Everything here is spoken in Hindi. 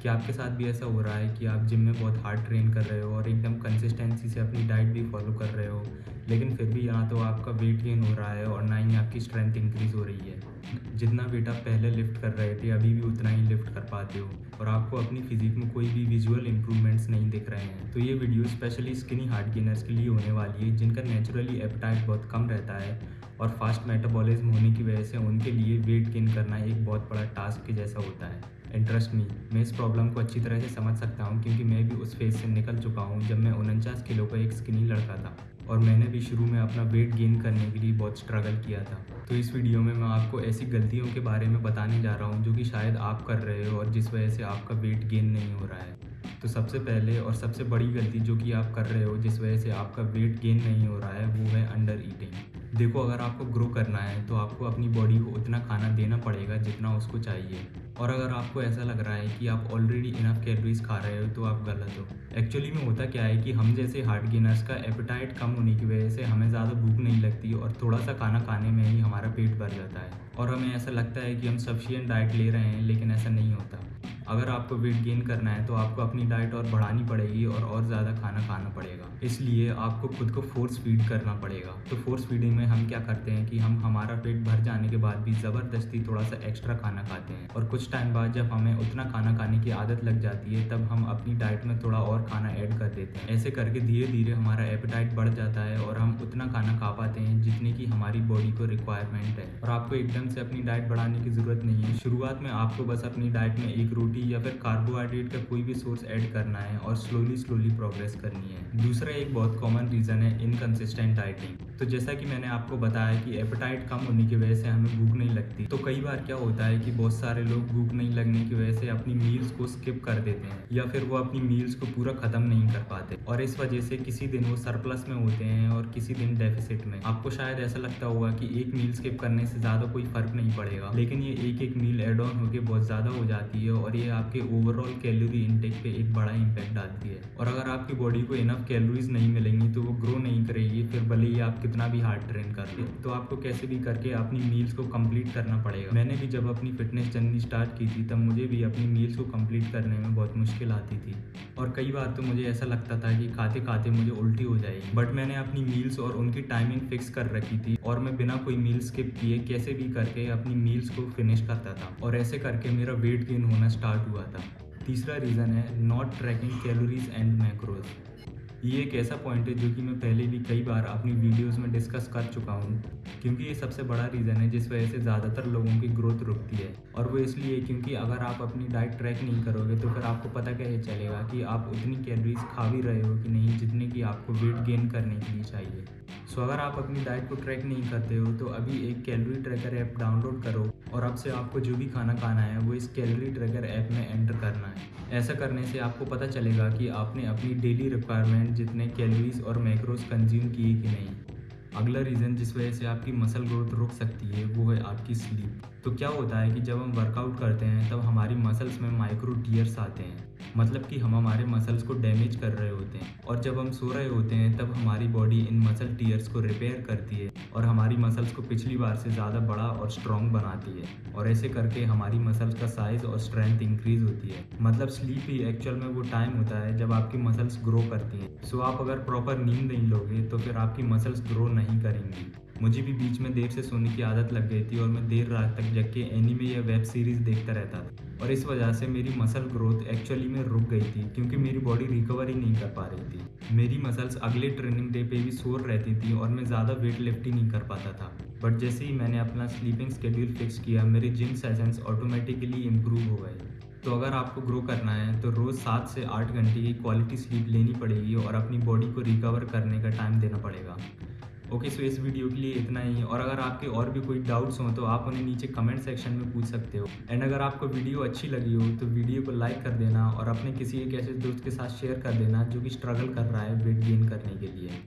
क्या आपके साथ भी ऐसा हो रहा है कि आप जिम में बहुत हार्ड ट्रेन कर रहे हो और एकदम कंसिस्टेंसी से अपनी डाइट भी फॉलो कर रहे हो, लेकिन फिर भी यहाँ तो आपका वेट गेन हो रहा है और ना ही आपकी स्ट्रेंथ इंक्रीज़ हो रही है। जितना वेट आप पहले लिफ्ट कर रहे थे अभी भी उतना ही लिफ्ट कर पाते हो और आपको अपनी फिजिक में कोई भी विजुअल इंप्रूवमेंट्स नहीं दिख रहे हैं। तो ये video specially skinny hard gainers के लिए होने वाली है जिनका नेचुरली एपेटाइट बहुत कम रहता है और फास्ट मेटाबॉलिज्म होने की वजह से उनके लिए वेट गेन करना एक बहुत बड़ा टास्क के जैसा होता है। इंटरेस्ट मी, मैं इस प्रॉब्लम को अच्छी तरह से समझ सकता हूँ क्योंकि मैं भी उस फेज से निकल चुका हूँ जब मैं 49 किलो का एक स्किनी लड़का था और मैंने भी शुरू में अपना वेट गेन करने के लिए बहुत स्ट्रगल किया था। तो इस वीडियो में मैं आपको ऐसी गलतियों के बारे में बताने जा रहा हूँ जो कि शायद आप कर रहे हो और जिस वजह से आपका वेट गेन नहीं हो रहा है। तो सबसे पहले और सबसे बड़ी गलती जो कि आप कर रहे हो जिस वजह से आपका वेट गेन नहीं हो रहा है वो है अंडर ईटिंग। देखो, अगर आपको ग्रो करना है तो आपको अपनी बॉडी को उतना खाना देना पड़ेगा जितना उसको चाहिए। और अगर आपको ऐसा लग रहा है कि आप ऑलरेडी इनफ कैलोरीज खा रहे हो तो आप गलत हो। एक्चुअली में होता क्या है कि हम जैसे हार्ड गेनर्स का एपेटाइट कम होने की वजह से हमें ज़्यादा भूख नहीं लगती और थोड़ा सा खाना खाने में ही हमारा पेट भर जाता है और हमें ऐसा लगता है कि हम सफिशिएंट डाइट ले रहे हैं, लेकिन ऐसा नहीं होता। अगर आपको वेट गेन करना है तो आपको अपनी डाइट और बढ़ानी पड़ेगी और ज़्यादा खाना खाना पड़ेगा। इसलिए आपको खुद को फोर्स फीड करना पड़ेगा। तो फोर्स फीडिंग में हम क्या करते हैं कि हम हमारा पेट भर जाने के बाद भी ज़बरदस्ती थोड़ा सा एक्स्ट्रा खाना खाते हैं और कुछ टाइम बाद जब हमें उतना खाना खाने की आदत लग जाती है तब हम अपनी डाइट में थोड़ा और खाना ऐड कर देते हैं। ऐसे करके धीरे धीरे हमारा एपेटाइट बढ़ जाता है और हम उतना खाना खा पाते हैं जितने की हमारी बॉडी को रिक्वायरमेंट है। और आपको एकदम से अपनी डाइट बढ़ाने की ज़रूरत नहीं है। शुरुआत में आपको बस अपनी डाइट में एक रोटी या फिर कार्बोहाइड्रेट का कोई भी सोर्स ऐड करना है और स्लोली प्रोग्रेस करनी है। दूसरा एक बहुत कॉमन रीज़न है इनकंसिस्टेंट डाइटिंग। तो जैसा कि मैंने आपको बताया कि एपेटाइट कम होने की वजह से हमें भूख नहीं लगती, तो कई बार क्या होता है कि बहुत सारे लोग भूख नहीं लगने की वजह से अपनी मील्स को स्किप कर देते हैं या फिर वो अपनी मील्स को पूरा ख़त्म नहीं कर पाते और इस वजह से किसी दिन वो सरप्लस में होते हैं और किसी दिन डेफिसिट में। आपको शायद ऐसा लगता होगा कि एक मील स्किप करने से ज़्यादा कोई फ़र्क नहीं पड़ेगा, लेकिन ये एक मील एड ऑन होकर बहुत ज़्यादा हो जाती है और ये आपके ओवरऑल कैलोरी इंटेक पे एक बड़ा इम्पैक्ट डालती है। और अगर आपकी बॉडी को इनफ कैलोरीज नहीं मिलेंगी तो वो ग्रो नहीं करेगी, फिर भले ही आप कितना भी हार्ड ट्रेन कर ले। तो आपको कैसे भी करके अपनी मील्स को कंप्लीट करना पड़ेगा। मैंने भी जब अपनी फिटनेस जर्नी स्टार्ट की थी तब मुझे भी अपनी मील्स को कंप्लीट करने में बहुत मुश्किल आती थी और कई बार तो मुझे ऐसा लगता था कि खाते खाते मुझे उल्टी हो जाएगी। बट मैंने अपनी मील्स और उनकी टाइमिंग फिक्स कर रखी थी और मैं बिना कोई मील स्किप किए कैसे भी करके अपनी मील्स को फिनिश करता था और ऐसे करके मेरा वेट गेन होना स्टार्ट हुआ था। तीसरा रीज़न है not tracking calories and macros. ये एक ऐसा पॉइंट है जो कि मैं पहले भी कई बार अपनी वीडियोस में डिस्कस कर चुका हूँ, क्योंकि ये सबसे बड़ा रीज़न है जिस वजह से ज़्यादातर लोगों की ग्रोथ रुकती है। और वो इसलिए क्योंकि अगर आप अपनी डाइट ट्रैक नहीं करोगे तो फिर आपको पता कैसे चलेगा कि आप उतनी कैलोरीज खा भी रहे हो कि नहीं जितने की आपको वेट गेन करने के लिए चाहिए। सो अगर आप अपनी डाइट को ट्रैक नहीं करते हो तो अभी एक कैलोरी ट्रैकर ऐप डाउनलोड करो और अब से आपको जो भी खाना खाना है वो इस कैलोरी ट्रैकर ऐप में एंटर करना है। ऐसा करने से आपको पता चलेगा कि आपने अपनी डेली रिक्वायरमेंट जितने कैलोरीज और मैक्रोज कंज्यूम किए कि नहीं। अगला रीज़न जिस वजह से आपकी मसल ग्रोथ रुक सकती है वो है आपकी स्लीप। तो क्या होता है कि जब हम वर्कआउट करते हैं तब हमारी मसल्स में माइक्रो टीयर्स आते हैं, मतलब कि हम हमारे मसल्स को डैमेज कर रहे होते हैं और जब हम सो रहे होते हैं तब हमारी बॉडी इन मसल टीयर्स को रिपेयर करती है और हमारी मसल्स को पिछली बार से ज़्यादा बड़ा और स्ट्रॉन्ग बनाती है और ऐसे करके हमारी मसल्स का साइज़ और स्ट्रेंथ इंक्रीज़ होती है। मतलब स्लीप ही एक्चुअल में वो टाइम होता है जब आपकी मसल्स ग्रो करती हैं। सो आप अगर प्रॉपर नींद नहीं लोगे तो फिर आपकी मसल्स ग्रो नहीं करेंगी। मुझे भी बीच में देर से सोने की आदत लग गई थी और मैं देर रात तक जग के एनीमे या वेब सीरीज़ देखता रहता था और इस वजह से मेरी मसल ग्रोथ एक्चुअली में रुक गई थी क्योंकि मेरी बॉडी रिकवर ही नहीं कर पा रही थी। मेरी मसल्स अगले ट्रेनिंग डे पे भी सोर रहती थी और मैं ज़्यादा वेट लिफ्ट ही नहीं कर पाता था। बट जैसे ही मैंने अपना स्लीपिंग शेड्यूल फिक्स किया मेरे जिम सेशंस ऑटोमेटिकली इम्प्रूव हो गए। तो अगर आपको ग्रो करना है तो रोज़ 7 से 8 घंटे की क्वालिटी स्लीप लेनी पड़ेगी और अपनी बॉडी को रिकवर करने का टाइम देना पड़ेगा। ओके, सो इस वीडियो के लिए इतना ही और अगर आपके और भी कोई डाउट्स हों तो आप उन्हें नीचे कमेंट सेक्शन में पूछ सकते हो। एंड अगर आपको वीडियो अच्छी लगी हो तो वीडियो को लाइक कर देना और अपने किसी एक ऐसे दोस्त के साथ शेयर कर देना जो कि स्ट्रगल कर रहा है वेट गेन करने के लिए।